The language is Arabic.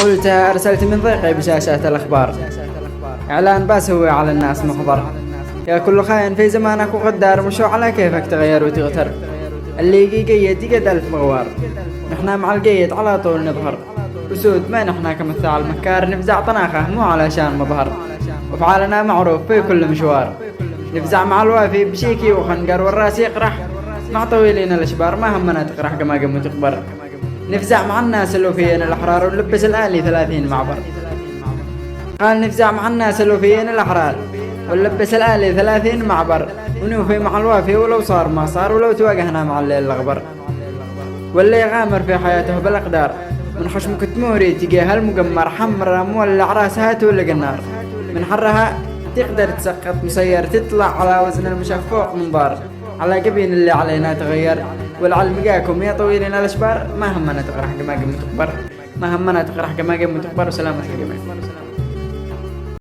قلتها أرسلت من ضيقي بشاشات الأخبار، إعلان بس هو على الناس محضر. يا كل خاين في زمانك وغدار، مشوا على كيفك تغير وتغتر. اللي يقيد يقد ألف مغوار، نحنا مع القيد على طول نظهر. أسود ما نحنا كمثال مكار، نفزع طناخه مو علشان مظهر، وفعالنا معروف في كل مشوار. نفزع مع الوافي بشيكي وخنقر، والراس يقرح مع طويلين الأشبار، ما همنا تقرح قماقم وتقبر. نفزع مع الناس الوفيين الأحرار، ونلبس الآلي 30 معبر. قال نفزع مع الناس الوفيين الأحرار، ونلبس الآلي 30 معبر، ونوفي مع الوافي ولو صار ما صار، ولو تواجهنا مع الليل الأغبر. واللي يغامر في حياته بالأقدار، من خشم كتموري تجاه المقمر، حمرة مولع راسها تولق النار. من حرها تقدر تسقط مسير، تطلع على وزن المشفوق منظار. على قبين اللي علينا تغير، والعلم جاكم يا طويلين الأشبار، ما همنا تقرح قماقم وتكبر، ما همنا تقرح قماقم وتكبر. وسلامة الجميع.